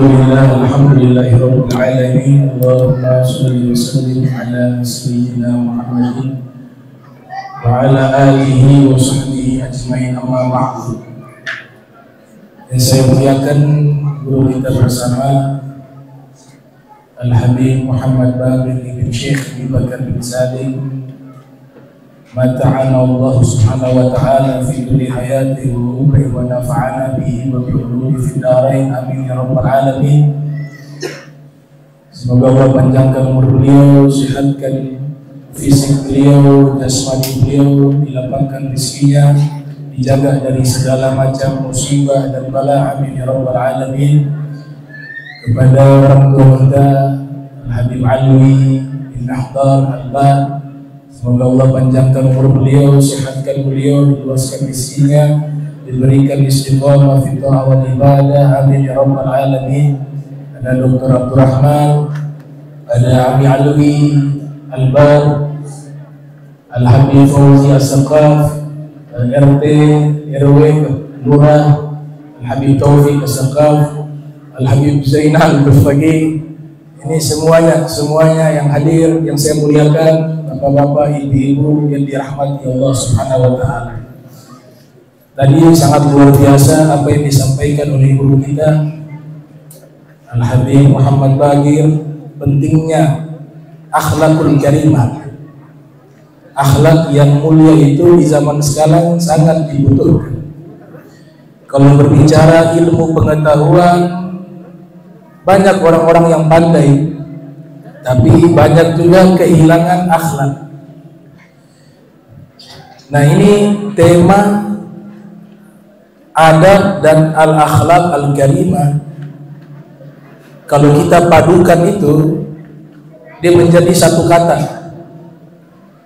Alhamdulillahirabbil alamin. Allahumma shalli wa sallim ala sayyidina Muhammadin wa ala alihi wa sahbihi ajmain, amma ba'du. Yang saya muliakan guru kita bersama Al-Habib Muhammad Baqir ibn Syekh Abi Bakar bin Salim, mata'ana Allah subhanahu wa ta'ala fi duri hayati wa umri wa nafa'ana bihi wa bi'uluhi fi darain, amin ya rabbal alamin. Semoga Allah panjangkan umur beliau, sehatkan fisik beliau, jasmani beliau, dilapangkan rezekinya, dijaga dari segala macam musibah dan bala, amin ya rabbal alamin. Kepada orang tua kita Al-Habib Alwi bin Ahdar Al-Ban, semoga Allah panjangkan umur beliau, sehatkan beliau, diluaskan rezekinya, diberikan istiqamah fi ta'ah wal ibadah, amin ya rabbal alamin. Ada Dr. Abdurrahman, ada Ami Alwi Al-Bar, Al-Habib Fauzi As-Saqaf, RT, RW, Lurah, Al-Habib Taufik As-Saqaf, Al-Habib Zainal Bufagi. Ini semuanya yang hadir, yang saya muliakan, bapak-bapak, ibu-ibu yang dirahmati Allah subhanahu wa ta'ala. Tadi sangat luar biasa apa yang disampaikan oleh guru kita Al-Habib Muhammad Baqir, pentingnya akhlakul karimah. Akhlak yang mulia itu di zaman sekarang sangat dibutuhkan. Kalau berbicara ilmu pengetahuan, banyak orang-orang yang pandai, tapi banyak juga kehilangan akhlak. Nah, ini tema adab dan al-akhlak al-karimah. Kalau kita padukan itu, dia menjadi satu kata,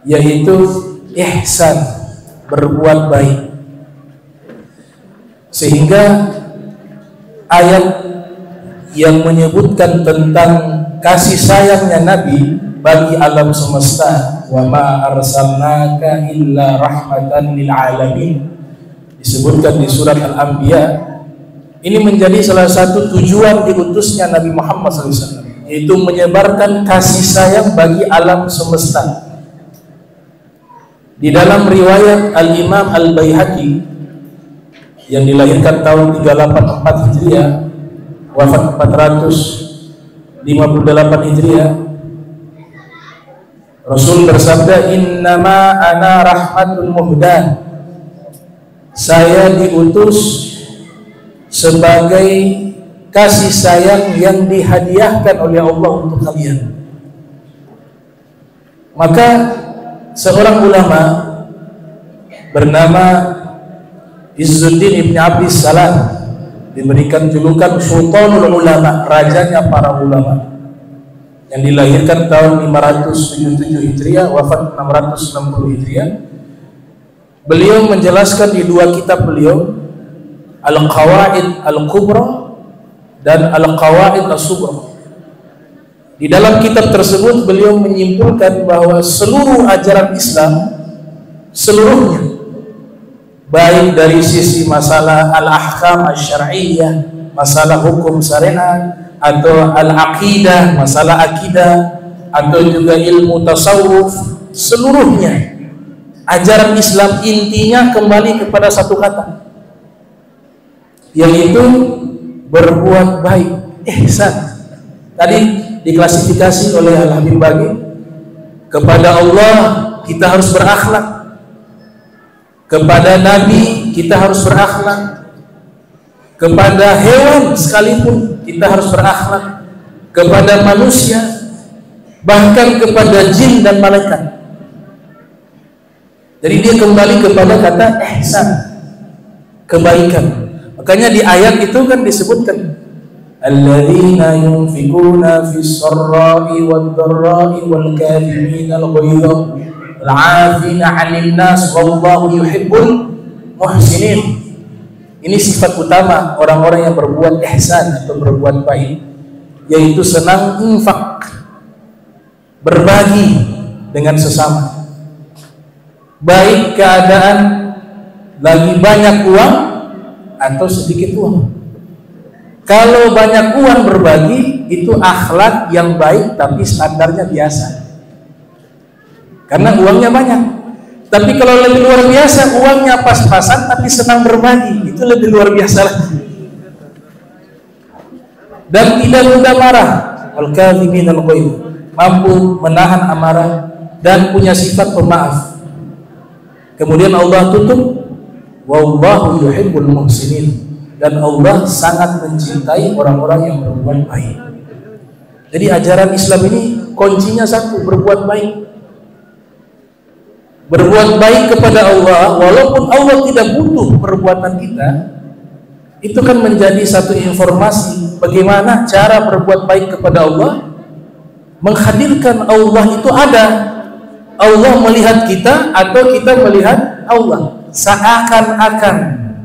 yaitu ihsan, berbuat baik. Sehingga ayat yang menyebutkan tentang kasih sayangnya Nabi bagi alam semesta, wa ma arsalnaka illa rahmatan lil alamin, disebutkan di surat Al-Anbiya. Ini menjadi salah satu tujuan diutusnya Nabi Muhammad SAW, yaitu menyebarkan kasih sayang bagi alam semesta. Di dalam riwayat Al-Imam Al-Baihaqi yang dilahirkan tahun 384 Hijriah, wafat 458 Hijriah, Rasul bersabda, innama ana rahmatul muhdan, saya diutus sebagai kasih sayang yang dihadiahkan oleh Allah untuk kalian. Maka seorang ulama bernama Izzuddin Ibn Abdis Salam diberikan julukan Sultanul Ulama, rajanya para ulama, yang dilahirkan tahun 577 Hijriah, wafat 660 Hijriah. Beliau menjelaskan di dua kitab beliau, Al-Qawaid Al-Kubra dan Al-Qawaid As-Sughra. Di dalam kitab tersebut beliau menyimpulkan bahwa seluruh ajaran Islam, seluruhnya, baik dari sisi masalah al-ahkam asy-syar'iyyah, masalah hukum syariat, atau al-aqidah, masalah akidah, atau juga ilmu tasawuf, seluruhnya ajaran Islam intinya kembali kepada satu kata, yaitu berbuat baik, ihsan. Tadi diklasifikasi oleh Al-Habib Baqir, kepada Allah kita harus berakhlak, kepada Nabi kita harus berakhlak, kepada hewan sekalipun kita harus berakhlak, kepada manusia, bahkan kepada jin dan malaikat. Jadi dia kembali kepada kata ihsan, kebaikan. Makanya di ayat itu kan disebutkan, alladzina yunfikuna fis sarra'i wad dharra'i wal kadhimina al ghaidha wal 'afina 'anil nas wallahu yuhibbul muhsinin. Ini sifat utama orang-orang yang berbuat ihsan atau berbuat baik, yaitu senang infak, berbagi dengan sesama, baik keadaan lagi banyak uang atau sedikit uang. Kalau banyak uang berbagi itu akhlak yang baik tapi standarnya biasa. Karena uangnya banyak. Tapi kalau lebih luar biasa, uangnya pas-pasan tapi senang berbagi, itu lebih luar biasa lagi. Dan tidak mudah marah, al-kadhimin al-ghaidh, mampu menahan amarah dan punya sifat pemaaf. Kemudian Allah tutup, wallahu yuhibbul muhsinin, dan Allah sangat mencintai orang-orang yang berbuat baik. Jadi ajaran Islam ini kuncinya satu, berbuat baik. Berbuat baik kepada Allah, walaupun Allah tidak butuh perbuatan kita, itu kan menjadi satu informasi bagaimana cara berbuat baik kepada Allah, menghadirkan Allah itu ada. Allah melihat kita atau kita melihat Allah, seakan-akan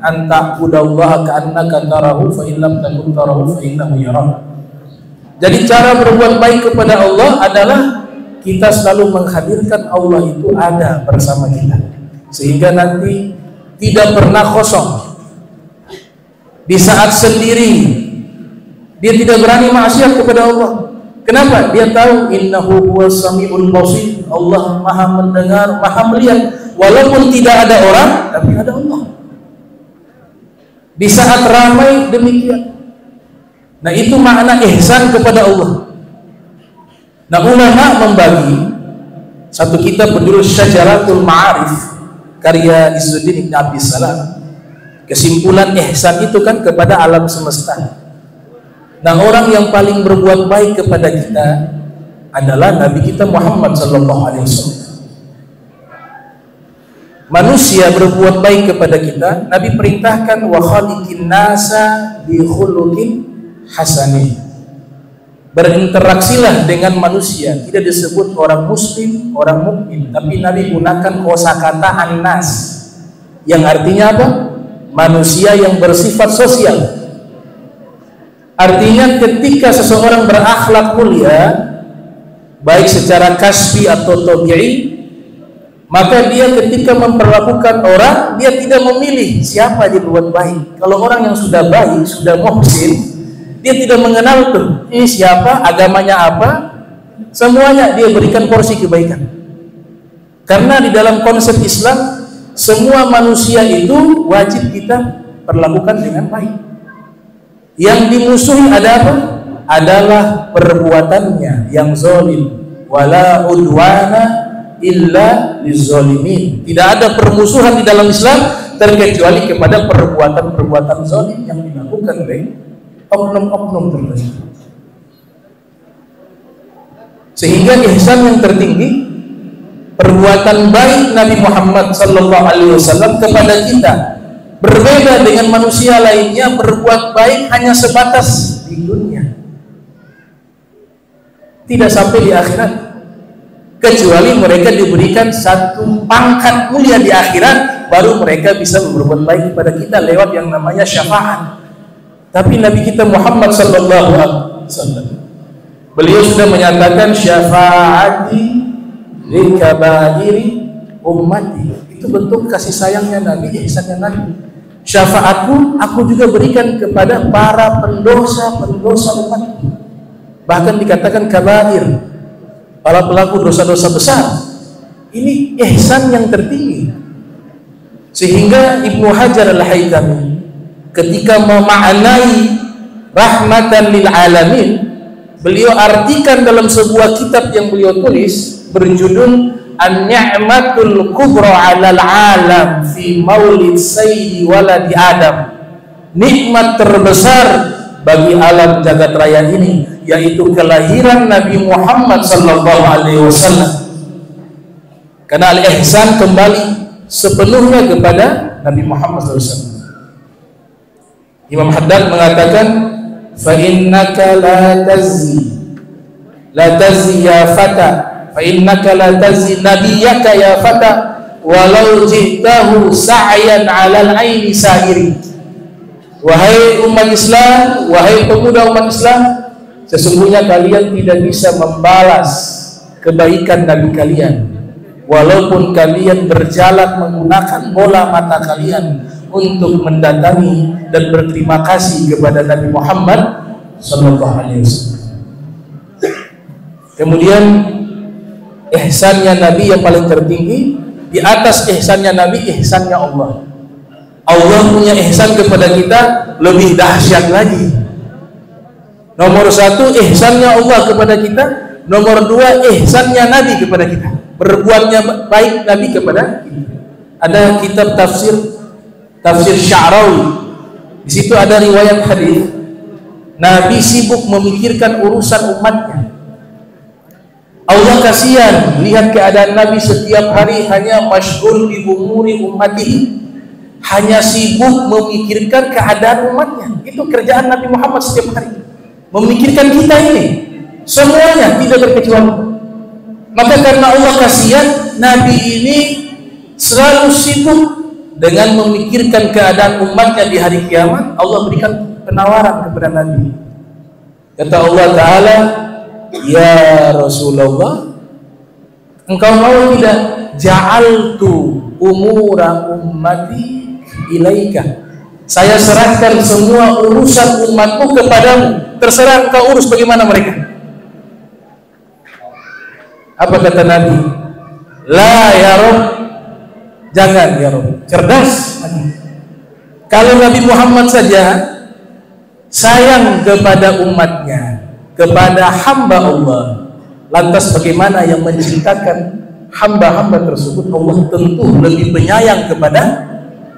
anta budallaha ka'annaka tarahu fa in lam takun tarahu fa innahu yarak. Jadi cara berbuat baik kepada Allah adalah kita selalu menghadirkan Allah itu ada bersama kita, sehingga nanti tidak pernah kosong. Di saat sendiri dia tidak berani maksiat kepada Allah. Kenapa? Dia tahu innahu huwas samiul basir, Allah maha mendengar, maha melihat. Walaupun tidak ada orang, tapi ada Allah. Di saat ramai demikian. Nah, itu makna ihsan kepada Allah. Nah, ulama membagi satu kitab berjudul Syajaratul Ma'arif karya Izzuddin Ibn Abi Salam. Kesimpulan ihsan itu kan kepada alam semesta. Nah, orang yang paling berbuat baik kepada kita adalah Nabi kita Muhammad sallallahu alaihi wasallam. Manusia berbuat baik kepada kita, Nabi perintahkan wa khaliqin nasa bi khuluqin hasanin. Berinteraksilah dengan manusia, tidak disebut orang muslim, orang mukmin, tapi Nabi gunakan kosakata an-nas yang artinya apa? Manusia yang bersifat sosial. Artinya ketika seseorang berakhlak mulia, baik secara kasbi atau tabi'i, maka dia ketika memperlakukan orang, dia tidak memilih siapa dia berbuat baik. Kalau orang yang sudah baik, sudah muhsin, dia tidak mengenal tuh ini siapa, agamanya apa, semuanya dia berikan porsi kebaikan. Karena di dalam konsep Islam, semua manusia itu wajib kita perlakukan dengan baik. Yang dimusuhi ada apa? Adalah perbuatannya yang zalim. Wala udwana illa lizzalimin. Tidak ada permusuhan di dalam Islam terkecuali kepada perbuatan-perbuatan zalim yang dilakukan oleh oknum-oknum tertentu. Sehingga ihsan yang tertinggi, perbuatan baik Nabi Muhammad sallallahu alaihi wasallam kepada kita berbeda dengan manusia lainnya. Berbuat baik hanya sebatas di dunia, tidak sampai di akhirat, kecuali mereka diberikan satu pangkat mulia di akhirat, baru mereka bisa berbuat baik kepada kita lewat yang namanya syafaat. Tapi Nabi kita Muhammad sallallahu alaihi wasallam, beliau sudah menyatakan syafaati li kabairi ummati. Itu bentuk kasih sayangnya Nabi, ihsannya Nabi. Syafaatku aku juga berikan kepada para pendosa-pendosa umatku. Bahkan dikatakan kabair, para pelaku dosa-dosa besar. Ini ihsan yang tertinggi. Sehingga Ibnu Hajar al-Haytami ketika memaknai rahmatan lil alamin, beliau artikan dalam sebuah kitab yang beliau tulis berjudul An-Ni'matul Kubra 'alal 'alam fi Maulid Sayyidi Waladi Adam. Nikmat terbesar bagi alam jagat raya ini, yaitu kelahiran Nabi Muhammad sallallahu alaihi wasallam. Karena al-ihsan kembali sepenuhnya kepada Nabi Muhammad sallallahu alaihi wasallam. Imam Haddad mengatakan, fa innaka la tazi ya fata, fa innaka la tazi nabiyyaka ya fata walau jihtahu sa'yan 'alal 'aini sa'iri. Wahai umat Islam, wahai pemuda umat Islam, sesungguhnya kalian tidak bisa membalas kebaikan Nabi kalian walaupun kalian berjalan menggunakan bola mata kalian, untuk mendatangi dan berterima kasih kepada Nabi Muhammad sallallahu alaihi wasallam. Kemudian ihsannya Nabi yang paling tertinggi, di atas ihsannya Nabi, ihsannya Allah. Allah punya ihsan kepada kita lebih dahsyat lagi. Nomor satu, ihsannya Allah kepada kita. Nomor dua, ihsannya Nabi kepada kita. Berbuatnya baik Nabi kepada kita. Ada kitab tafsir Sya'rawi. Di situ ada riwayat hadis, Nabi sibuk memikirkan urusan umatnya. Allah kasihan lihat keadaan Nabi setiap hari hanya masyghul bi umuri ummatihi. Hanya sibuk memikirkan keadaan umatnya. Itu kerjaan Nabi Muhammad setiap hari. Memikirkan kita ini. Semuanya tidak terkecuali. Maka karena Allah kasihan, Nabi ini selalu sibuk dengan memikirkan keadaan umatnya di hari kiamat. Allah berikan penawaran kepada Nabi. Kata Allah Ta'ala, ya Rasulullah, engkau mau tidak? Ja'altu umura ummati ilaika. Saya serahkan semua urusan umatmu kepadamu. Terserah engkau urus bagaimana mereka. Apa kata Nabi? La ya Rabb, jangan ya Rabb. Cerdas. Kalau Nabi Muhammad saja sayang kepada umatnya, kepada hamba Allah, lantas bagaimana yang menciptakan hamba-hamba tersebut? Allah tentu lebih penyayang kepada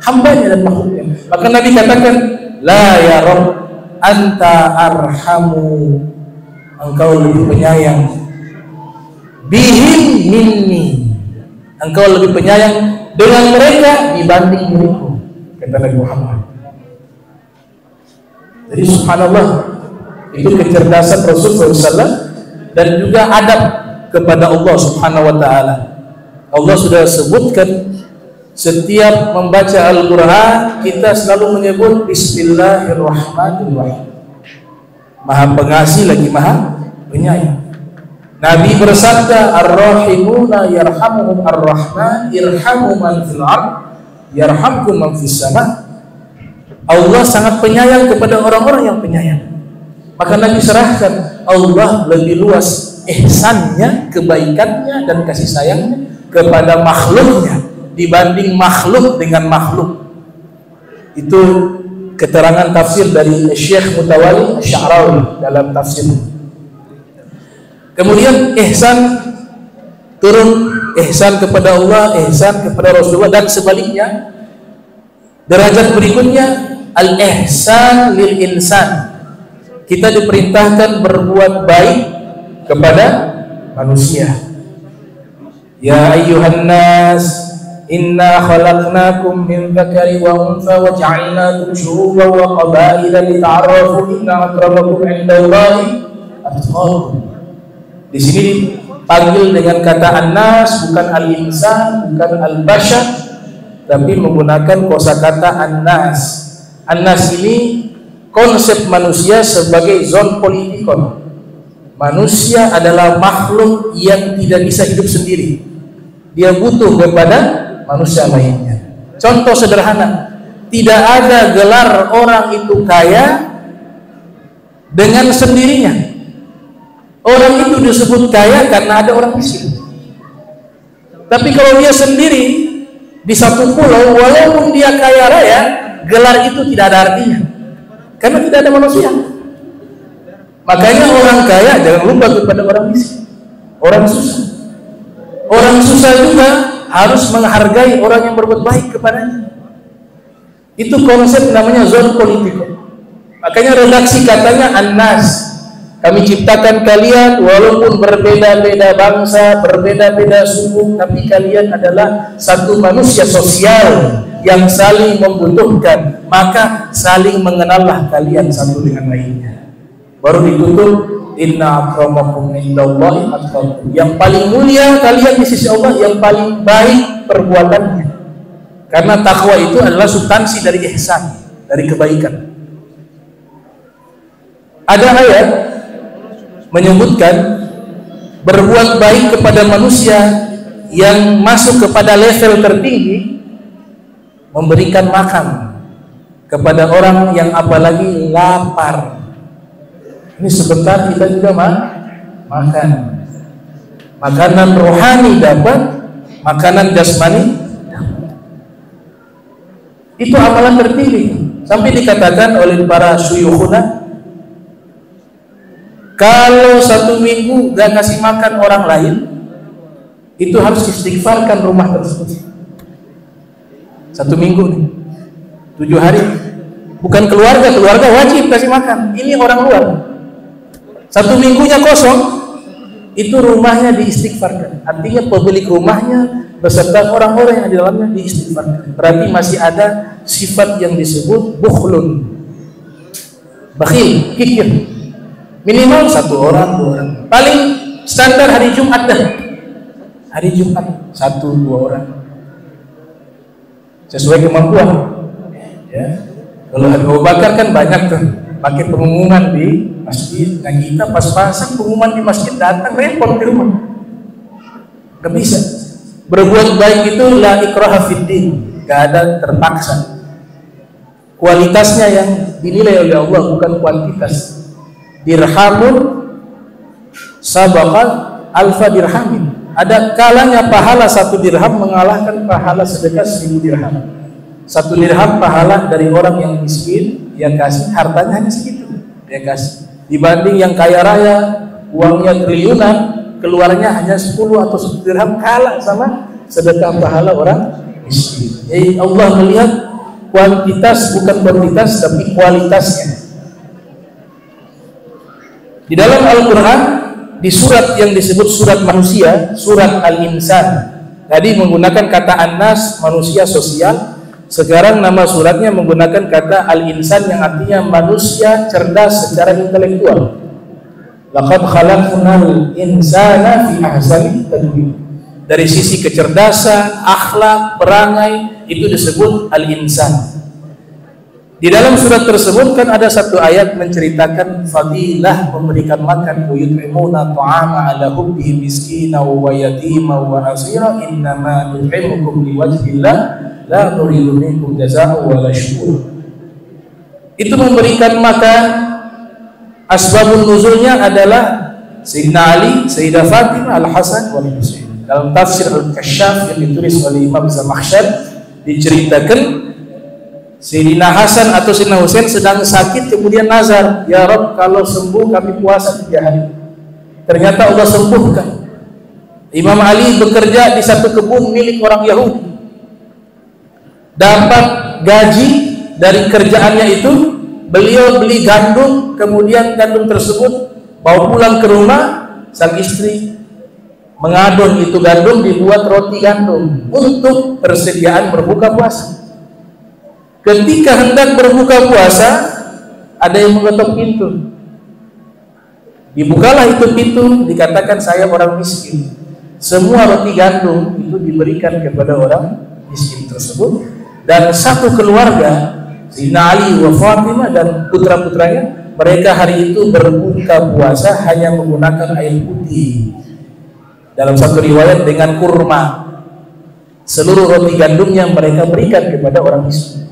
hambanya dan makhluknya. Maka Nabi katakan, la ya Rabb, anta arhamu, engkau lebih penyayang, bihim minni, engkau lebih penyayang dengan mereka dibanding diriku, kata Nabi Muhammad. Jadi subhanallah, itu kecerdasan Rasulullah SAW dan juga adab kepada Allah subhanahu wa ta'ala. Allah sudah sebutkan, setiap membaca Al-Quran kita selalu menyebut Bismillahirrahmanirrahim. Maha pengasih lagi maha penyayang. Nabi bersabda, Ar-Rahimuna yarhamuhum ar-Rahman irhamu man fil ard yarhamkum man fis sama. Allah sangat penyayang kepada orang-orang yang penyayang. Maka Nabi serahkan, Allah lebih luas ihsannya, kebaikannya dan kasih sayangnya kepada makhluknya dibanding makhluk dengan makhluk. Itu keterangan tafsir dari Syekh Mutawalli Sya'rawi dalam tafsir. Kemudian ihsan turun, ihsan kepada Allah, ihsan kepada Rasulullah, dan sebaliknya. Derajat berikutnya al-ihsan lil insan. Kita diperintahkan berbuat baik kepada manusia. Ya ayyuhan nas, inna khalaqnakum min dzakari wa untha wa ja'alnakum syu'uban wa qabaila lita'arafu inna akramakum 'indallahi atqakum. Di sini panggil dengan kata an-nas, bukan al-insan, bukan al-bashar, tapi menggunakan kosakata an-nas. An-nas ini konsep manusia sebagai zon politikon. Manusia adalah makhluk yang tidak bisa hidup sendiri. Dia butuh kepada manusia lainnya. Contoh sederhana, tidak ada gelar orang itu kaya dengan sendirinya. Orang itu disebut kaya karena ada orang miskin. Tapi kalau dia sendiri di satu pulau, walaupun dia kaya raya, gelar itu tidak ada artinya karena tidak ada manusia. Makanya orang kaya jangan lupa kepada orang miskin, orang susah. Orang susah juga harus menghargai orang yang berbuat baik kepadanya. Itu konsep namanya zon politik. Makanya redaksi katanya an-nas. Kami ciptakan kalian walaupun berbeda-beda bangsa, berbeda-beda suku, tapi kalian adalah satu manusia sosial yang saling membutuhkan. Maka saling mengenallah kalian satu dengan lainnya. Baru ditutup, inna akramakum indallahi atqakum. Yang paling mulia kalian di sisi Allah yang paling baik perbuatannya. Karena takwa itu adalah substansi dari ihsan, dari kebaikan. Ada ayat menyebutkan berbuat baik kepada manusia yang masuk kepada level tertinggi memberikan makan kepada orang yang apalagi lapar. Ini sebentar kita juga makan. Makanan rohani dapat, makanan jasmani dapat. Itu amalan tertinggi. Sampai dikatakan oleh para syuyukhuna, kalau 1 minggu gak kasih makan orang lain, itu harus istighfarkan rumah tersebut. 1 minggu nih, 7 hari. Bukan keluarga wajib kasih makan. Ini orang luar. 1 minggunya kosong, itu rumahnya diistighfarkan. Artinya pemilik rumahnya beserta orang-orang yang di dalamnya diistighfarkan. Berarti masih ada sifat yang disebut bukhlun, bakhil, kikir. Minimal 1 orang, 2 orang. Paling standar hari Jumat dah. Hari Jumat 1-2 orang. Sesuai kemampuan. Ya. Kalau Abu Bakar kan banyak tuh pakai pengumuman di masjid. Nah kita pas-pasan pengumuman di masjid datang repot di rumah. Gak bisa. Berbuat baik itu la ikraha fiddin, gak ada terpaksa. Kualitasnya yang dinilai oleh Allah, bukan kuantitas. Dirhamun sabaqat alfa dirhamin. Ada kalanya pahala 1 dirham mengalahkan pahala sedekah 1000 dirham. 1 dirham pahala dari orang yang miskin, yang kasih hartanya hanya segitu, dia kasih. Dibanding yang kaya raya, uangnya triliunan, keluarnya hanya 10 atau 1 dirham, kalah sama sedekah pahala orang miskin. Jadi Allah melihat kuantitas bukan kuantitas, tapi kualitasnya. Di dalam Al-Quran, di surat yang disebut surat manusia, surat Al-Insan, tadi menggunakan kata An-Nas, manusia sosial. Sekarang nama suratnya menggunakan kata Al-Insan yang artinya manusia cerdas secara intelektual. Laqad khalaqnal insana fi ahsani taqwim. Dari sisi kecerdasan, akhlak, perangai, itu disebut Al-Insan. Di dalam surat tersebut kan ada 1 ayat menceritakan fadilah memberikan makan, wa yut'imuna ta'ama ala hubbihi miskina wa yatima wa asira, innama nut'imukum liwajhillah la nuridu minkum jazaa'an wa la syukur. Itu memberikan makan, asbabun nuzulnya adalah Sayyidina Ali, Sayyidah Fatimah, Al-Hasan wal Husain. Dalam tafsir Al-Kasyaf yang ditulis oleh Imam Zamakhsyar diceritakan Sayyidina Hasan atau Sayyidina Husain sedang sakit, kemudian nazar, ya Rabb, kalau sembuh kami puasa 3 hari. Ternyata Allah sembuhkan. Imam Ali bekerja di satu kebun milik orang Yahudi, dapat gaji dari kerjaannya itu. Beliau beli gandum, kemudian gandum tersebut bawa pulang ke rumah. Sang istri mengadon itu gandum, dibuat roti gandum untuk persediaan berbuka puasa. Ketika hendak berbuka puasa, ada yang mengetok pintu. Dibukalah itu pintu, dikatakan saya orang miskin. Semua roti gandum itu diberikan kepada orang miskin tersebut. Dan satu keluarga, Sayyidina Ali wa Fatimah dan putra-putranya, mereka hari itu berbuka puasa hanya menggunakan air putih. Dalam satu riwayat dengan kurma. Seluruh roti gandumnya mereka berikan kepada orang miskin.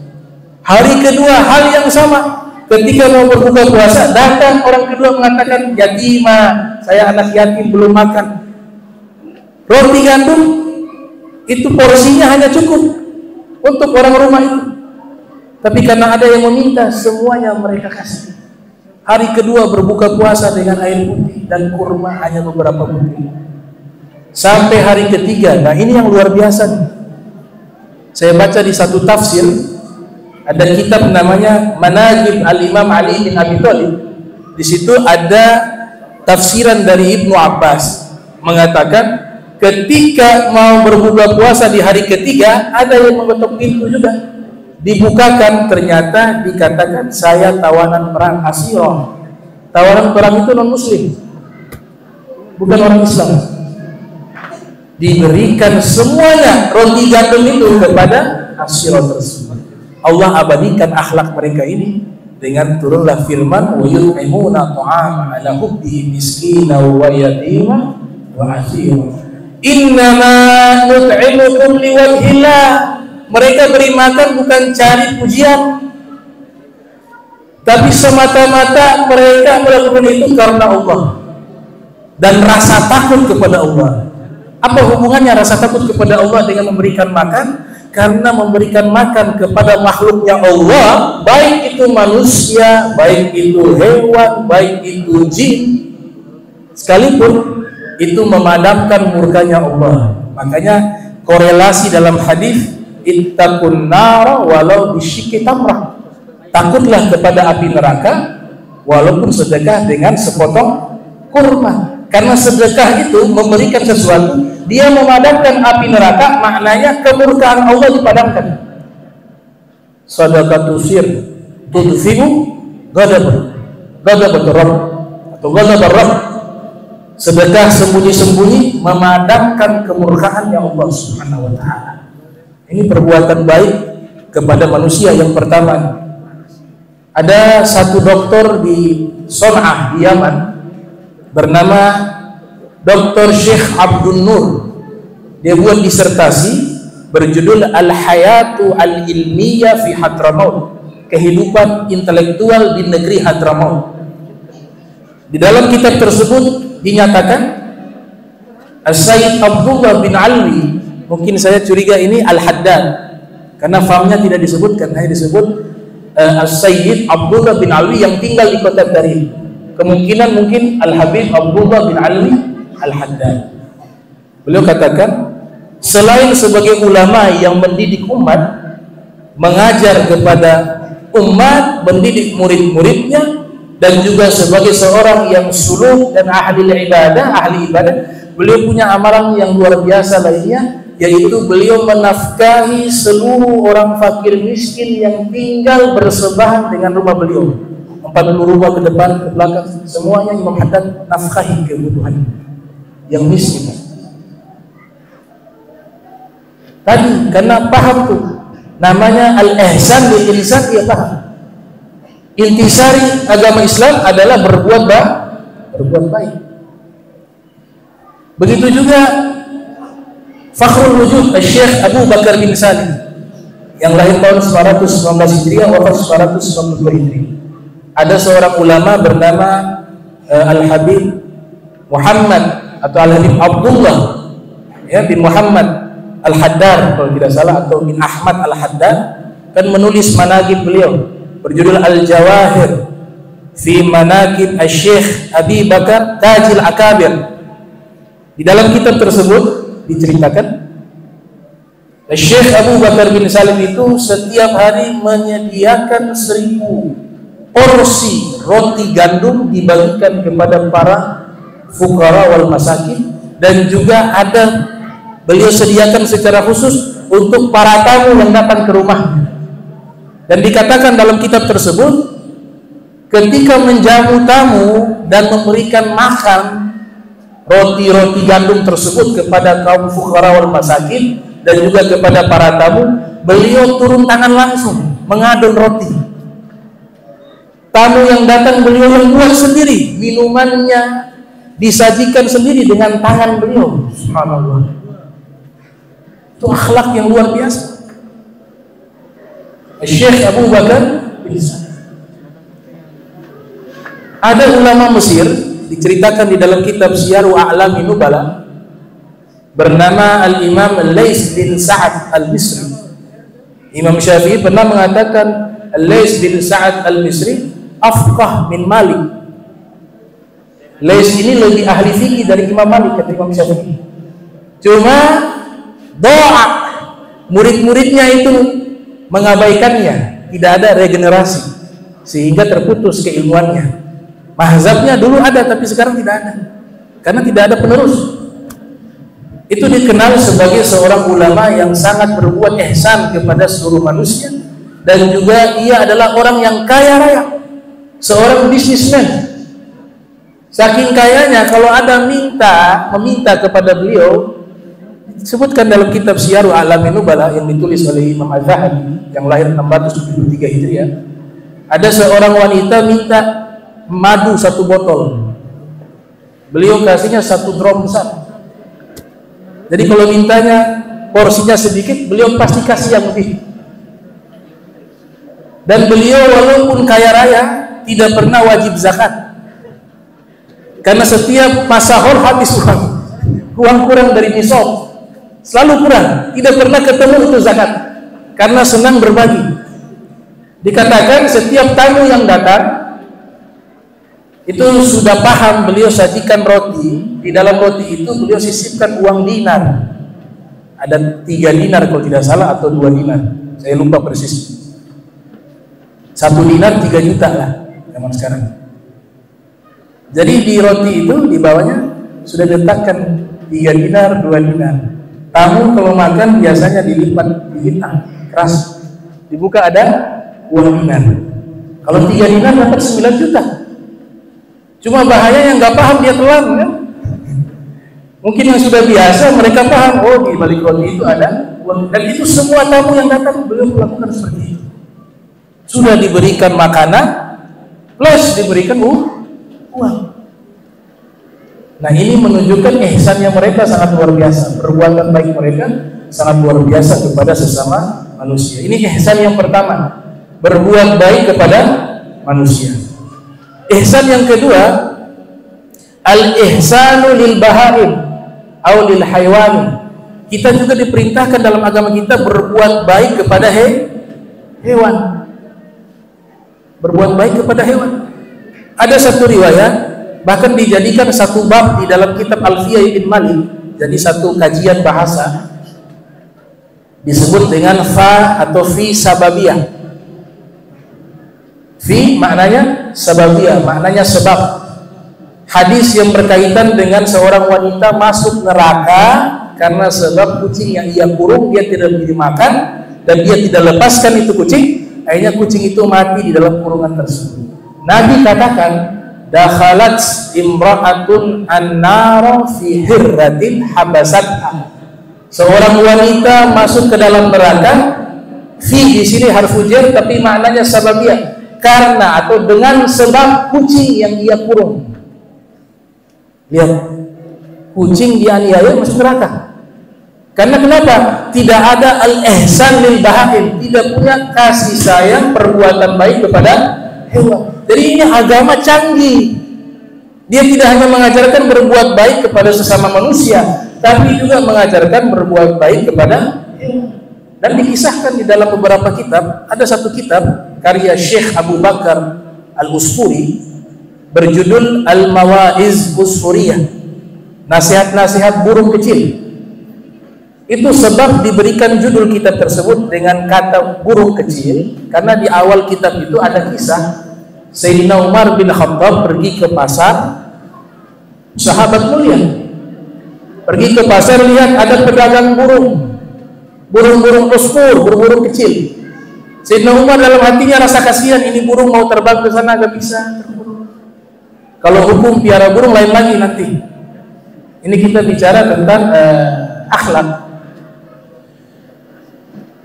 Hari kedua hal yang sama, ketika mau berbuka puasa, datang orang kedua mengatakan, yatimah, saya anak yatim belum makan. Roti gandum itu porsinya hanya cukup untuk orang rumah itu, tapi karena ada yang meminta, semuanya mereka kasih. Hari kedua berbuka puasa dengan air putih dan kurma hanya beberapa butir. Sampai hari ketiga, nah ini yang luar biasa nih. Saya baca di satu tafsir, ada kitab namanya Manaqib Al-Imam Ali bin Abi Thalib. Di situ ada tafsiran dari Ibnu Abbas mengatakan ketika mau berbuka puasa di hari ketiga, ada yang mengetuk pintu juga. Dibukakan, ternyata dikatakan saya tawanan perang Asyirah. Tawanan perang itu non muslim, bukan orang Islam. Diberikan semuanya roti gandum itu kepada Asyirah tersebut. Allah abadikan akhlak mereka ini dengan turunlah firman wa yut'imuna ta'ama ala hubbihi miskina wa yatima wa asira. Innama nut'imukum liwajhillah, Mereka beri makan bukan cari pujian, tapi semata-mata mereka melakukan itu karena Allah dan rasa takut kepada Allah. Apa hubungannya rasa takut kepada Allah dengan memberikan makan? Karena memberikan makan kepada makhluknya Allah, baik itu manusia, baik itu hewan, baik itu jin, sekalipun itu memadamkan murkanya Allah. Makanya korelasi dalam hadis, ittaqun nar walau bisyikki tamrah. Takutlah kepada api neraka walaupun sedekah dengan sepotong kurma. Karena sedekah itu memberikan sesuatu, dia memadamkan api neraka, maknanya kemurkaan Allah dipadamkan. Sadaqatu sir tudfi'u ghadab Rabb atau ghadab Rabb. Sedekah sembunyi-sembunyi memadamkan kemurkaannya Allah Subhanahu wa taala. Ini perbuatan baik kepada manusia yang pertama. Ada satu dokter di Son'ah di Yaman bernama Dr. Syekh Abdul Nur. Dia buat disertasi berjudul Al-Hayatu Al-Ilmiyah fi Hadramaut, kehidupan intelektual di negeri Hadramaut. Di dalam kitab tersebut dinyatakan As-Sayyid Abdullah bin Alwi, mungkin saya curiga ini Al-Haddad karena famnya tidak disebutkan, hanya disebut As-Sayyid Abdullah bin Alwi yang tinggal di kota Tarim. Kemungkinan mungkin Al-Habib Abdullah bin Alwi Al-Haddad. Beliau katakan, selain sebagai ulama yang mendidik umat, mengajar kepada umat, mendidik murid-muridnya, dan juga sebagai seorang yang suluk dan ahli ibadah, beliau punya amalan yang luar biasa lainnya, yaitu beliau menafkahi seluruh orang fakir miskin yang tinggal bersebelahan dengan rumah beliau. 40 rumah ke depan, ke belakang, semuanya Imam Haddad nafkahi kebutuhan yang miskin. Tadi karena paham tuh, namanya al-ihsan bil ihsan, dia paham. Intisari agama Islam adalah berbuat baik. Begitu juga Fakhrul Wujud Syekh Abu Bakar bin Salim yang lahir tahun 919 Hijriah, wafat 992 Hijriah. Ada seorang ulama bernama Al-Habib Muhammad atau Al-Habib Abdullah bin Muhammad Al-Haddad kalau tidak salah, atau bin Ahmad Al-Haddad, kan menulis manaqib beliau berjudul Al-Jawahir fi Manaqib Asy-Syaikh Abi Bakar Tajil Akabir. Di dalam kitab tersebut diceritakan Syekh Abu Bakar bin Salim itu setiap hari menyediakan 1000 porsi roti gandum dibagikan kepada para fuqara wal masakin, dan juga ada beliau sediakan secara khusus untuk para tamu yang datang ke rumahnya. Dan dikatakan dalam kitab tersebut, ketika menjamu tamu dan memberikan makan roti-roti gandum tersebut kepada kaum fuqara wal masakin dan juga kepada para tamu, beliau turun tangan langsung mengadon roti. Tamu yang datang beliau yang buat sendiri, minumannya disajikan sendiri dengan tangan beliau. Subhanallah. Itu akhlak yang luar biasa. Syekh Abu Bakar bin Salim. Ada ulama Mesir, diceritakan di dalam kitab Syiaru A'lamin Nubala, bernama Al-Imam Al-Lais bin Sa'ad Al-Misri. Imam Syafi'i pernah mengatakan Al-Lais bin Sa'ad Al-Misri afqah min Malik. Lais ini lebih ahli fikih dari Imam Malik, kata Imam Syafi'i. Cuma doa murid-muridnya itu mengabaikannya, tidak ada regenerasi sehingga terputus keilmuannya. Mazhabnya dulu ada tapi sekarang tidak ada karena tidak ada penerus. Itu dikenal sebagai seorang ulama yang sangat berbuat ihsan kepada seluruh manusia, dan juga ia adalah orang yang kaya raya, seorang bisnismen. Saking kayanya kalau ada meminta kepada beliau, disebutkan dalam kitab Syiaru A'lamin Nubala yang ditulis oleh Imam Az-Zahabi yang lahir 673 Hijriah. Ada seorang wanita minta madu 1 botol, beliau kasihnya 1 drum besar. Jadi kalau mintanya porsinya sedikit, beliau pasti kasih yang lebih. Dan beliau walaupun kaya raya tidak pernah wajib zakat, karena setiap masa haul habis uang kurang dari nisab, selalu kurang, tidak pernah ketemu itu zakat, karena senang berbagi. Dikatakan setiap tamu yang datang itu sudah paham, beliau sajikan roti, di dalam roti itu beliau sisipkan uang dinar, ada 3 dinar kalau tidak salah, atau 2 dinar, saya lupa persis. 1 dinar 3 juta lah zaman sekarang. Jadi di roti itu di bawahnya sudah diletakkan 3 dinar, 2 dinar. Tamu kalau makan biasanya dilipat, keras, dibuka ada uang dinar. Kalau 3 dinar dapat 9 juta. Cuma bahaya yang nggak paham dia telan kan. Mungkin yang sudah biasa mereka paham, oh di balik roti itu ada uang. Dan itu semua tamu yang datang beliau melakukan seperti itu. Sudah diberikan makanan plus diberikan uang. Nah ini menunjukkan ihsannya mereka sangat luar biasa, perbuatan baik mereka sangat luar biasa kepada sesama manusia. Ini ihsan yang pertama, berbuat baik kepada manusia. Ihsan yang kedua, al-ihsanu lil bahaim atau lil haywan. Kita juga diperintahkan dalam agama kita berbuat baik kepada hewan. Berbuat baik kepada hewan. Ada satu riwayat bahkan dijadikan satu bab di dalam kitab Alfiyah Ibn Malik, jadi satu kajian bahasa disebut dengan fa atau fi sababiyah. Fi maknanya sababiyah, maknanya sebab. Hadis yang berkaitan dengan seorang wanita masuk neraka karena sebab kucing yang ia kurung dia tidak diberi makan dan dia tidak lepaskan itu kucing, akhirnya kucing itu mati di dalam kurungan tersebut. Nabi katakan, dakhalat imra'atun an-nara fi hirratin habasatha. Seorang wanita masuk ke dalam neraka. Fi di sini harfu jar tapi maknanya sababiyah, karena atau dengan sebab kucing yang dia kurung. Lihat, kucing dianiaya masuk neraka. Karena kenapa? Tidak ada al-ihsan lil bahaim, tidak punya kasih sayang, perbuatan baik kepada hewan. Jadi ini agama canggih. Dia tidak hanya mengajarkan berbuat baik kepada sesama manusia, tapi juga mengajarkan berbuat baik kepada hewan. Dan dikisahkan di dalam beberapa kitab, ada satu kitab karya Syekh Abu Bakar Al-Usfuri berjudul Al-Mawa'iz Usfuriyah, nasihat-nasihat burung kecil. Itu sebab diberikan judul kitab tersebut dengan kata burung kecil, karena di awal kitab itu ada kisah Sayyidina Umar bin Khattab pergi ke pasar, sahabat mulia, pergi ke pasar, lihat ada pedagang burung-burung usfur, burung-burung kecil. Sayyidina Umar dalam hatinya rasa kasihan, ini burung mau terbang ke sana gak bisa. Kalau hukum piara burung lain lagi nanti. Ini kita bicara tentang akhlak.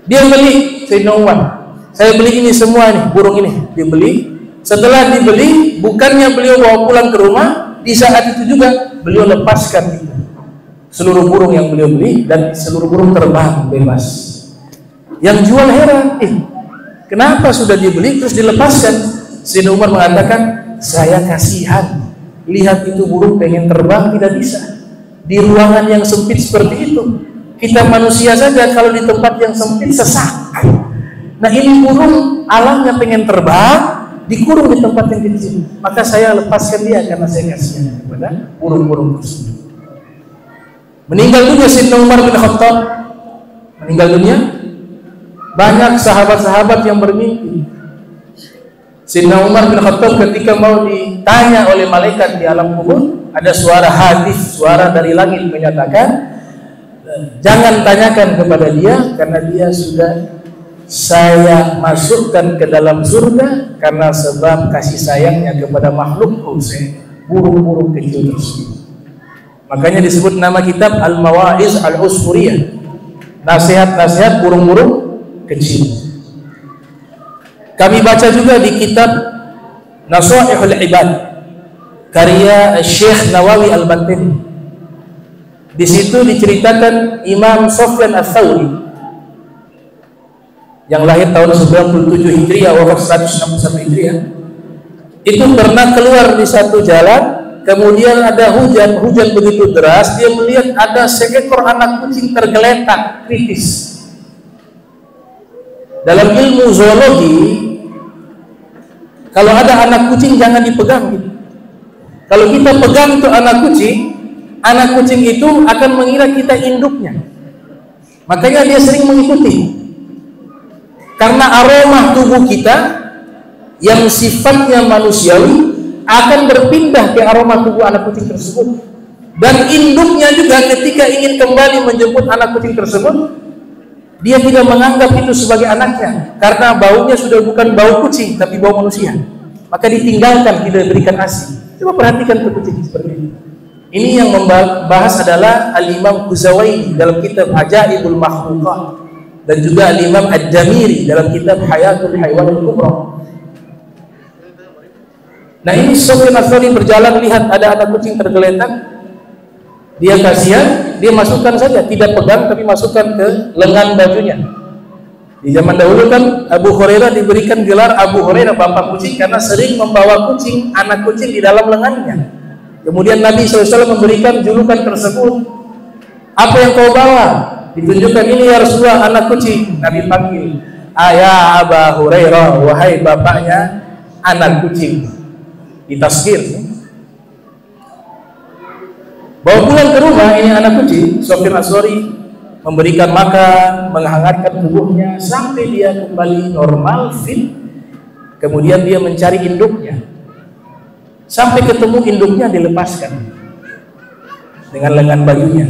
Dia beli, Sayyidina Umar, saya beli ini semua nih, burung ini. Dia beli. Setelah dibeli, bukannya beliau bawa pulang ke rumah, di saat itu juga beliau lepaskan itu, seluruh burung yang beliau beli, dan seluruh burung terbang bebas. Yang jual heran, kenapa sudah dibeli terus dilepaskan? Sayyidina Umar mengatakan, saya kasihan, lihat itu burung pengen terbang tidak bisa di ruangan yang sempit seperti itu. Kita manusia saja kalau di tempat yang sempit sesak. Nah ini burung alamnya pengen terbang, dikurung di tempat yang kecil, maka saya lepaskan dia karena saya kasihan kepada burung-burung tersebut. Meninggal dunia Sayyidina Umar bin Khattab, meninggal dunia. Banyak sahabat-sahabat yang bermimpi. Sayyidina Umar bin Khattab ketika mau ditanya oleh malaikat di alam kubur, ada suara hadis, suara dari langit menyatakan, jangan tanyakan kepada dia karena dia sudah saya masukkan ke dalam surga karena sebab kasih sayangnya kepada makhlukku, burung-burung kecil tersebut. Makanya disebut nama kitab Al-Mawa'iz Al-Usfuriyah, nasihat-nasihat burung-burung kecil. Kami baca juga di kitab Nasaihul Ibad karya Syekh Nawawi Al-Batini. Di situ diceritakan Imam Sufyan Ats-Tsauri yang lahir tahun 97 Hijriah, wafat 161 Hijriah, itu pernah keluar di satu jalan, kemudian ada hujan begitu deras, dia melihat ada seekor anak kucing tergeletak kritis. Dalam ilmu zoologi, kalau ada anak kucing jangan dipegang gitu. Kalau kita pegang itu anak kucing itu akan mengira kita induknya. Makanya dia sering mengikuti. Karena aroma tubuh kita yang sifatnya manusiawi akan berpindah ke aroma tubuh anak kucing tersebut. Dan induknya juga ketika ingin kembali menjemput anak kucing tersebut, dia tidak menganggap itu sebagai anaknya, karena baunya sudah bukan bau kucing tapi bau manusia. Maka ditinggalkan, tidak diberikan ASI. Coba perhatikan tuh kucing seperti ini. Ini yang membahas adalah Al-Imam Ghuzawaini dalam kitab Ajaibul Makhluqat, dan juga Al-Imam Ad-Damiri dalam kitab Hayatul Haywanil Kubra. Nah, ini Sufyan Ats-Tsauri berjalan, lihat ada anak kucing tergeletak, dia kasihan, dia masukkan saja, tidak pegang tapi masukkan ke lengan bajunya. Di zaman dahulu kan Abu Hurairah diberikan gelar Abu Hurairah bapak kucing karena sering membawa kucing, anak kucing di dalam lengannya. Kemudian Nabi SAW memberikan julukan tersebut. Apa yang kau bawa? Ditunjukkan, ini ya Rasulullah, anak kucing. Nabi panggil, ayah Abu Hurairah, wahai bapaknya anak kucing. Ditasghir. Bawa pulang ke rumah ini anak kucing, Sufyan Ats-Tsauri memberikan makan, menghangatkan tubuhnya sampai dia kembali normal, fit. Kemudian dia mencari induknya. Sampai ketemu induknya, dilepaskan dengan lengan bajunya.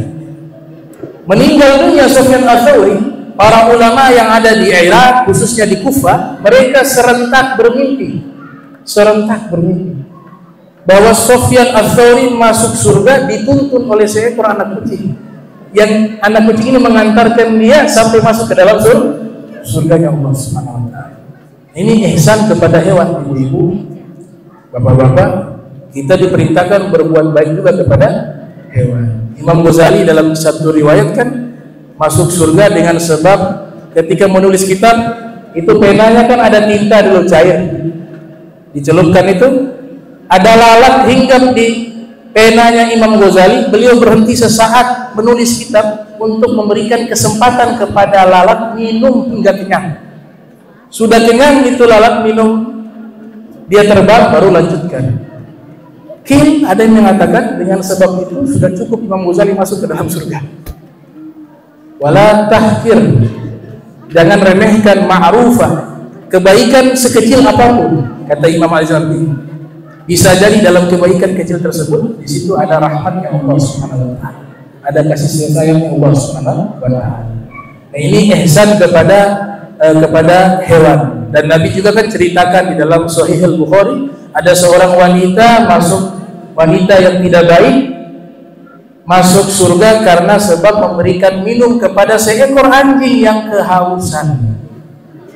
Meninggal dunia Sufyan Ats-Tsauri, para ulama yang ada di Irak, khususnya di Kufah, mereka serentak bermimpi bahwa Sufyan Ats-Tsauri masuk surga dituntun oleh seekor anak kucing, yang anak kucing ini mengantarkan dia sampai masuk ke dalam surganya Allah Subhanahu wa taala. Ini ihsan kepada hewan, ibu-ibu, bapak-bapak, kita diperintahkan berbuat baik juga kepada hewan. Imam Ghazali dalam satu riwayat kan masuk surga dengan sebab ketika menulis kitab itu penanya kan ada tinta dulu cair, dicelupkan itu, ada lalat hinggap di penanya Imam Ghazali. Beliau berhenti sesaat menulis kitab untuk memberikan kesempatan kepada lalat minum hingga kenyang. Sudah kenyang itu lalat minum, dia terbang, baru lanjutkan. Ada yang mengatakan dengan sebab itu sudah cukup Imam Ghazali masuk ke dalam surga. Wala tahkir, jangan remehkan ma'rufah, kebaikan sekecil apapun, kata Imam Al-Ghazali. Bisa jadi dalam kebaikan kecil tersebut di situ ada rahmatnya Allah Subhanahu wa taala, ada kasih sayangnya Allah Subhanahu wa taala. Nah, ini ihsan kepada hewan. Dan Nabi juga kan ceritakan di dalam Sahih Al-Bukhari, ada seorang wanita yang tidak baik masuk surga karena sebab memberikan minum kepada seekor anjing yang kehausan.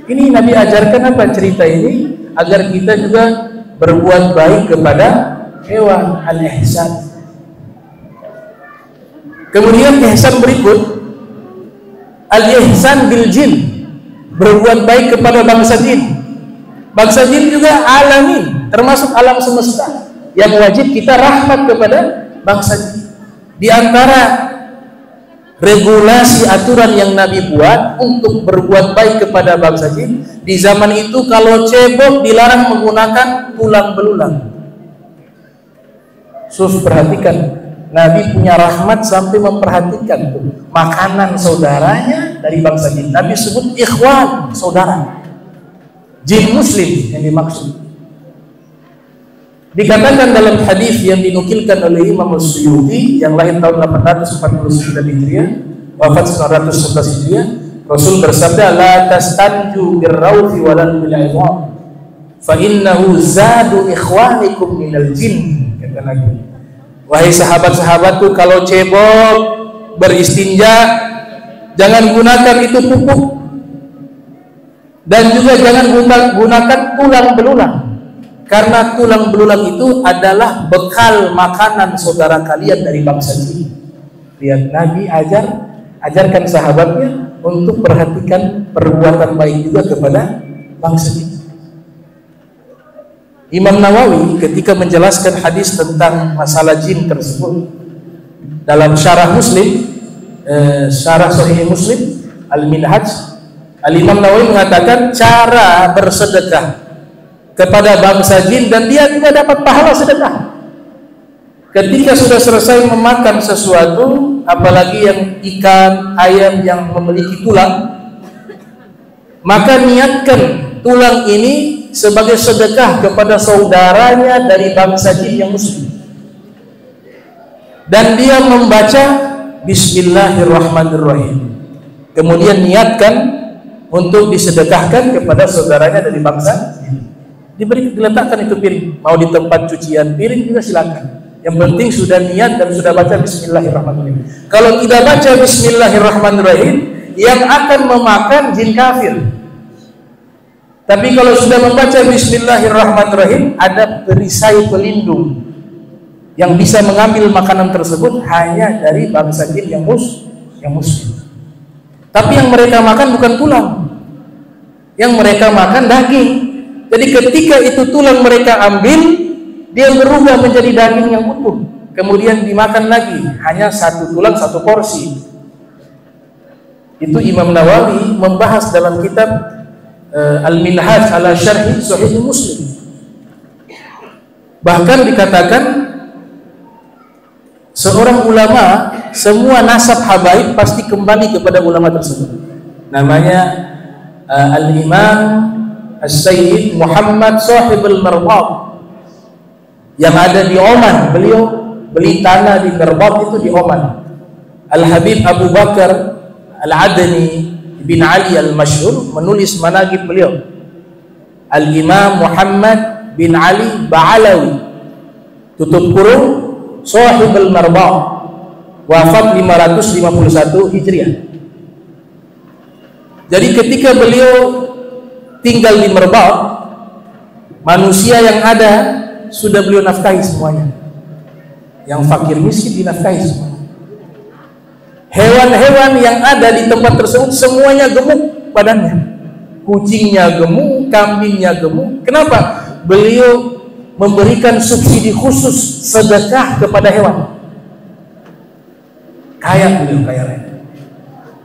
Ini Nabi ajarkan apa cerita ini? Agar kita juga berbuat baik kepada hewan, al-ihsan. Kemudian ihsan berikut, al-ihsan bil jin, berbuat baik kepada bangsa jin. Bangsa jin juga alamin, termasuk alam semesta, yang wajib kita rahmat kepada bangsa jin. Di antara regulasi aturan yang Nabi buat untuk berbuat baik kepada bangsa jin, di zaman itu kalau cebok dilarang menggunakan tulang belulang. Perhatikan, Nabi punya rahmat sampai memperhatikan tuh, makanan saudaranya dari bangsa jin. Nabi sebut ikhwan, saudara. Jin muslim yang dimaksud. Dikatakan dalam hadis yang dinukilkan oleh Imam As-Suyuti yang lahir tahun 849 Hijriah, wafat 911 Hijriah, Rasul bersabda, la tastanju birrawfi walal bil'idham fa innahu zadu ikhwanikum minal jin, kata Nabi. Wahai sahabat-sahabatku, kalau cebok beristinja jangan gunakan itu pupuk, dan juga jangan gunakan tulang belulang, karena tulang belulang itu adalah bekal makanan saudara kalian dari bangsa jin. Lihat Nabi ajarkan sahabatnya untuk perhatikan perbuatan baik juga kepada bangsa jin. Imam Nawawi ketika menjelaskan hadis tentang masalah jin tersebut dalam syarah Muslim, syarah Sahih Muslim Al-Minhaj, Al-Imam Nawawi mengatakan cara bersedekah kepada bangsa jin dan dia juga dapat pahala sedekah. Ketika sudah selesai memakan sesuatu, apalagi yang ikan, ayam yang memiliki tulang, maka niatkan tulang ini sebagai sedekah kepada saudaranya dari bangsa jin yang muslim. Dan dia membaca Bismillahirrahmanirrahim. Kemudian niatkan untuk disedekahkan kepada saudaranya dari bangsa jin. Diletakkan itu piring, mau di tempat cucian piring juga silakan. Yang penting sudah niat dan sudah baca Bismillahirrahmanirrahim. Kalau tidak baca Bismillahirrahmanirrahim, yang akan memakan jin kafir. Tapi kalau sudah membaca Bismillahirrahmanirrahim, ada perisai pelindung yang bisa mengambil makanan tersebut hanya dari bangsa jin yang muslim. Tapi yang mereka makan bukan tulang, yang mereka makan daging. Jadi ketika itu tulang mereka ambil, dia berubah menjadi daging yang utuh, kemudian dimakan lagi, hanya satu tulang satu porsi. Itu Imam Nawawi membahas dalam kitab Al-Minhaj ala Syarh Sahih Muslim. Bahkan dikatakan seorang ulama, semua nasab habaib pasti kembali kepada ulama tersebut. Namanya Al-Imam As-Sayyid Muhammad Sahibul Marbad yang ada di Oman. Beliau beli tanah di Marbad itu di Oman. Al-Habib Abu Bakar Al-Adani bin Ali Al-Masyhur menulis manaqib beliau. Al-Imam Muhammad bin Ali Ba'alawi, tutup kurung, Sahibul Marbad, wafat 551 Hijriah. Jadi ketika beliau tinggal di Marbad, manusia yang ada sudah beliau nafkahi semuanya. Yang fakir miskin dinafkahi semuanya. Hewan-hewan yang ada di tempat tersebut semuanya gemuk badannya. Kucingnya gemuk, kambingnya gemuk. Kenapa? Beliau memberikan subsidi khusus sedekah kepada hewan. Kaya beliau, kaya raya.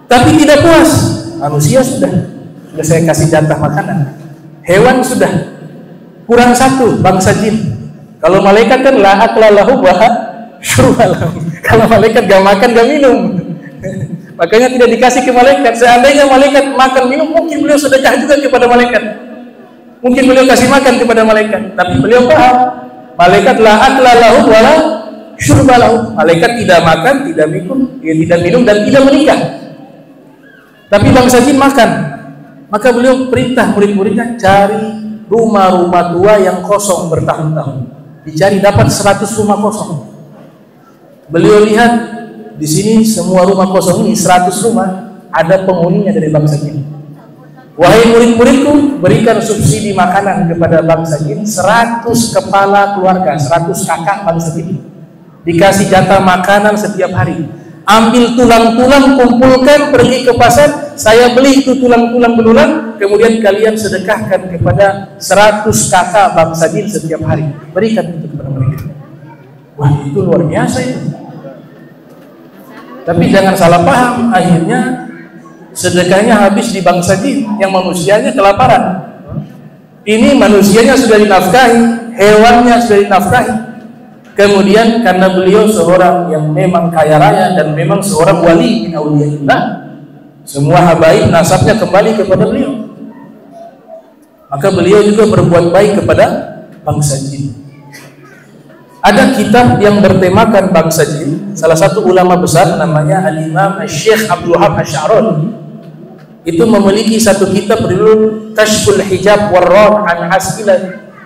Tapi tidak puas. Manusia sudah saya kasih jatah makanan. Hewan sudah kurang satu, bangsa jin. Kalau malaikat kan la akla lahu wa syurba lahu. Kalau malaikat gak makan gak minum. Makanya tidak dikasih ke malaikat. Seandainya malaikat makan minum, mungkin beliau sedekah juga kepada malaikat. Mungkin beliau kasih makan kepada malaikat. Tapi beliau paham, malaikat la akla lahu wa syurba lahu. Malaikat tidak makan, tidak minum dan tidak menikah. Tapi bangsa jin makan. Maka beliau perintah murid-muridnya cari rumah-rumah tua yang kosong bertahun-tahun. Dicari dapat 100 rumah kosong. Beliau lihat di sini semua rumah kosong ini 100 rumah ada penghuninya dari bangsa jin. Wahai murid-muridku, berikan subsidi makanan kepada bangsa jin 100 kepala keluarga, 100 kakak bangsa jin. Dikasih jatah makanan setiap hari. Ambil tulang-tulang, kumpulkan, pergi ke pasar, saya beli itu tulang-tulang belulang, kemudian kalian sedekahkan kepada 100 kakak bangsa jin setiap hari. Berikan itu kepada mereka. Wah, itu luar biasa itu. Tapi jangan salah paham, akhirnya sedekahnya habis di bangsa jin, yang manusianya kelaparan. Ini manusianya sudah dinafkahi, hewannya sudah dinafkahi. Kemudian karena beliau seorang yang memang kaya raya dan memang seorang wali min auliyaillah, semua habaib nasabnya kembali kepada beliau. Maka beliau juga berbuat baik kepada bangsa jin. Ada kitab yang bertemakan bangsa jin. Salah satu ulama besar namanya Al-Imam Syekh Abdul Wahab Asy-Sya'rani. Itu memiliki satu kitab berjudul Kashful Hijab Warrad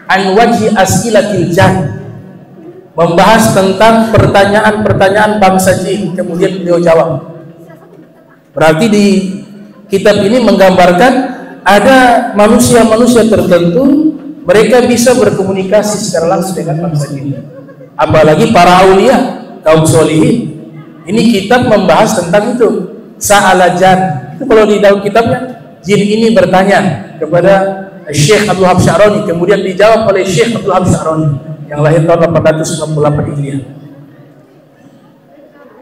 an wajhi as'ilatil jahil. Membahas tentang pertanyaan-pertanyaan bangsa jin, kemudian beliau jawab. Berarti di kitab ini menggambarkan ada manusia-manusia tertentu, mereka bisa berkomunikasi secara langsung dengan bangsa jin. Apalagi para aulia, kaum solihin. Ini kitab membahas tentang itu. Sa'ala jan. Itu kalau di dalam kitabnya, jin ini bertanya kepada Syekh Abdul Wahab Sya'rani, kemudian dijawab oleh Syekh Abdul Wahab Sya'rani yang lahir tahun 898 Hijriah.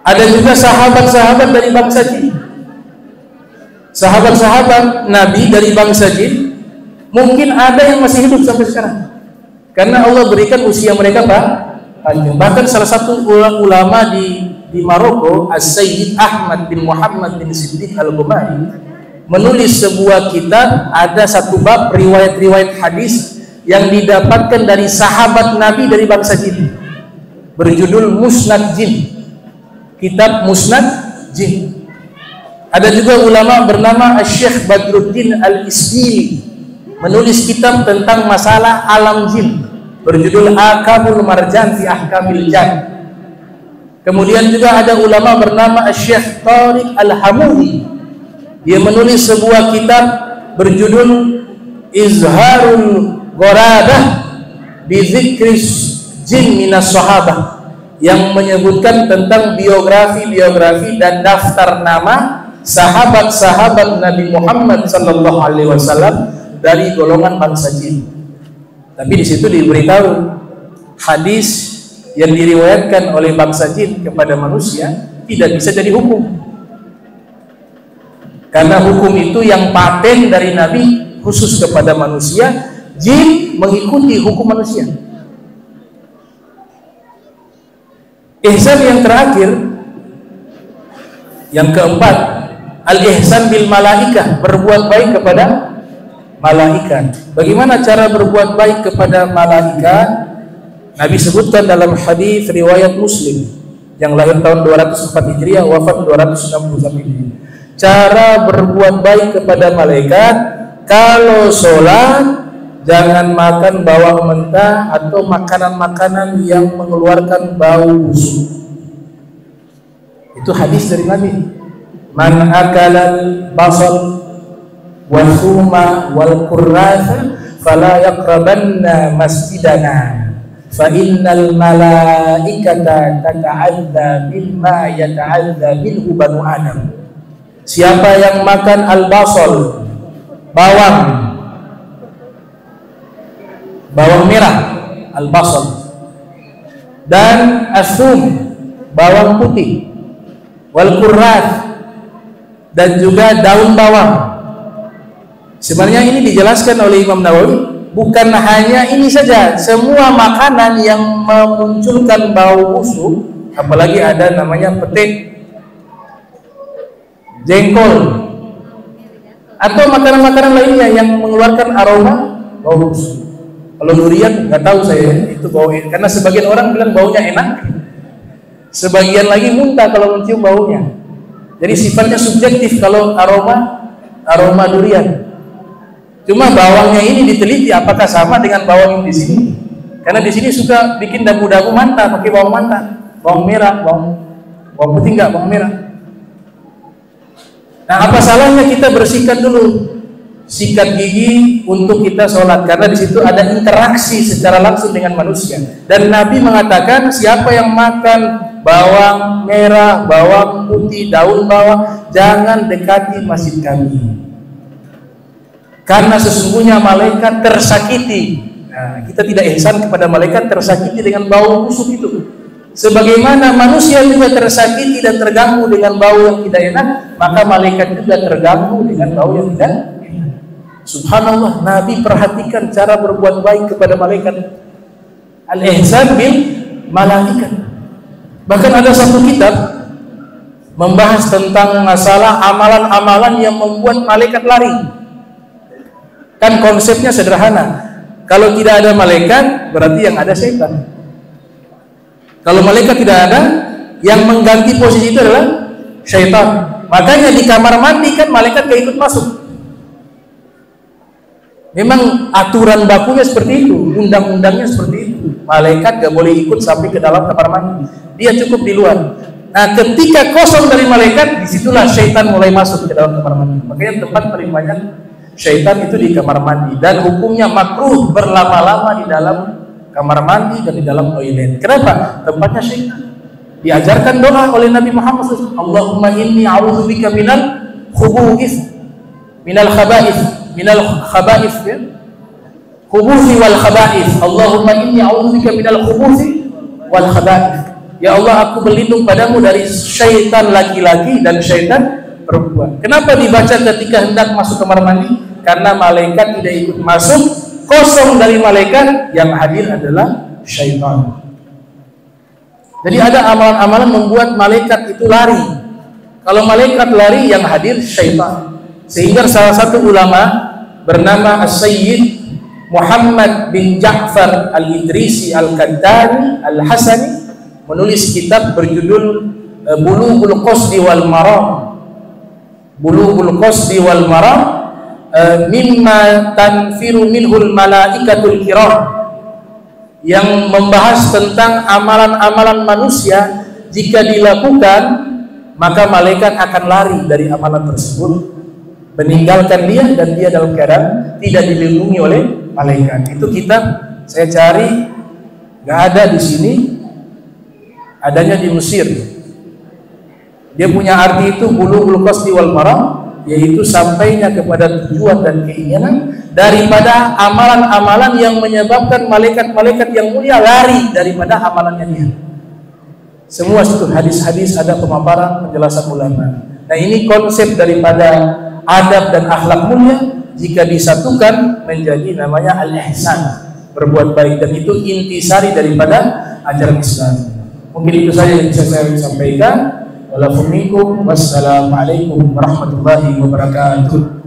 Ada juga sahabat-sahabat dari bangsa jin. Sahabat-sahabat Nabi dari bangsa jin, mungkin ada yang masih hidup sampai sekarang. Karena Allah berikan usia mereka panjang. Bahkan salah satu ulama di Maroko, As-Sayyid Ahmad bin Muhammad bin Siddiq Al-Ghumari, menulis sebuah kitab, ada satu bab riwayat-riwayat hadis yang didapatkan dari sahabat Nabi dari bangsa jin, berjudul Musnad Jin. Kitab Musnad Jin. Ada juga ulama bernama Syekh Badruddin Al-Isbili, menulis kitab tentang masalah alam jin, berjudul Akabul Marjan fi Ahkamil Jan. Kemudian juga ada ulama bernama Syekh Tariq Al-Hamudi, dia menulis sebuah kitab berjudul Izharul Ghorabah bi Dzikris Jin minas Sahabah, yang menyebutkan tentang biografi dan daftar nama sahabat-sahabat Nabi Muhammad sallallahu alaihi wasallam dari golongan bangsa jin. Tapi di situ diberitahu hadis yang diriwayatkan oleh bangsa jin kepada manusia tidak bisa jadi hukum. Karena hukum itu yang paten dari Nabi khusus kepada manusia, jin mengikuti hukum manusia. Ihsan yang terakhir, yang keempat, al-ihsan bil malaikah, berbuat baik kepada malaikat. Bagaimana cara berbuat baik kepada malaikat? Nabi sebutkan dalam hadis riwayat Muslim yang lahir tahun 204 Hijriah, wafat 261 Hijriah. Cara berbuat baik kepada malaikat, kalau sholat jangan makan bawang mentah atau makanan-makanan yang mengeluarkan bau busuk. Itu hadis dari Nabi. Man akalal basal wal thuma wal qurratha fala yaqrabanna masjidana fa innal malaikata tata'adza mimma yata'adza minhu banu adam. Siapa yang makan al-basal, bawang merah, al-basal, dan asum, bawang putih, wal qurrat, dan juga daun bawang. Sebenarnya ini dijelaskan oleh Imam Nawawi, bukan hanya ini saja, semua makanan yang memunculkan bau busuk, apalagi ada namanya petik, jengkol, atau makanan-makanan lainnya yang mengeluarkan aroma bau busuk. Kalau durian nggak tahu saya itu bau, karena sebagian orang bilang baunya enak, sebagian lagi muntah kalau mencium baunya. Jadi sifatnya subjektif kalau aroma durian. Cuma bawangnya ini diteliti apakah sama dengan bawang yang di sini. Karena di sini suka bikin dagu-dagu mantap pakai bawang mantap, bawang merah, bawang putih enggak, bawang merah. Nah, apa salahnya kita bersihkan dulu, sikat gigi untuk kita sholat, karena di situ ada interaksi secara langsung dengan manusia. Dan Nabi mengatakan siapa yang makan bawang merah, bawang putih, daun bawang, jangan dekati masjid kami, karena sesungguhnya malaikat tersakiti. Nah, kita tidak ihsan kepada malaikat tersakiti dengan bau busuk itu. Sebagaimana manusia juga tersakiti dan terganggu dengan bau yang tidak enak, maka malaikat juga terganggu dengan bau yang tidak enak. Subhanallah, Nabi perhatikan cara berbuat baik kepada malaikat. Al-ihsan bil malaikat. Bahkan ada satu kitab membahas tentang masalah amalan-amalan yang membuat malaikat lari. Kan konsepnya sederhana. Kalau tidak ada malaikat, berarti yang ada setan. Kalau malaikat tidak ada, yang mengganti posisi itu adalah syaitan. Makanya di kamar mandi kan malaikat gak ikut masuk. Memang aturan bakunya seperti itu, undang-undangnya seperti itu. Malaikat gak boleh ikut sampai ke dalam kamar mandi. Dia cukup di luar. Nah, ketika kosong dari malaikat, disitulah syaitan mulai masuk ke dalam kamar mandi. Makanya tempat paling banyak syaitan itu di kamar mandi. Dan hukumnya makruh berlama-lama di dalam kamar mandi dan di dalam toilet. Kenapa? Tempatnya syaitan. Diajarkan doa oleh Nabi Muhammad SAW. Allahumma inni a'udzubika minal khubuthis, minal khaba'ith ya. Khubuthi wal khaba'ith. Allahumma inni a'udzubika minal khubuthi wal khaba'ith. Ya Allah, aku berlindung padamu dari syaitan laki-laki dan syaitan perempuan. Kenapa dibaca ketika hendak masuk kamar mandi? Karena malaikat tidak ikut masuk, kosong dari malaikat, yang hadir adalah syaitan. Jadi ada amalan-amalan membuat malaikat itu lari. Kalau malaikat lari, yang hadir syaitan. Sehingga salah satu ulama bernama As-Sayyid Muhammad bin Ja'far Al-Idrisi Al-Qaddani Al-Hasani menulis kitab berjudul Bulughul Qasdi wal Maram. Bulughul Qasdi wal Maram mimma tanfiru minhul malaikatul kiram, yang membahas tentang amalan-amalan manusia jika dilakukan maka malaikat akan lari dari amalan tersebut, meninggalkan dia, dan dia dalam keadaan tidak dilindungi oleh malaikat. Itu kitab saya cari nggak ada di sini, adanya di Mesir. Dia punya arti itu Bulughul Qasdi wal Maram, yaitu sampainya kepada tujuan dan keinginan daripada amalan-amalan yang menyebabkan malaikat-malaikat yang mulia lari daripada amalannya dia. Semua itu hadis-hadis ada pemaparan penjelasan ulama. Nah, ini konsep daripada adab dan akhlak mulia jika disatukan menjadi namanya al-ihsan, berbuat baik, dan itu intisari daripada ajaran Islam. Mungkin itu saja yang bisa saya sampaikan. Wassalamualaikum warahmatullahi wabarakatuh.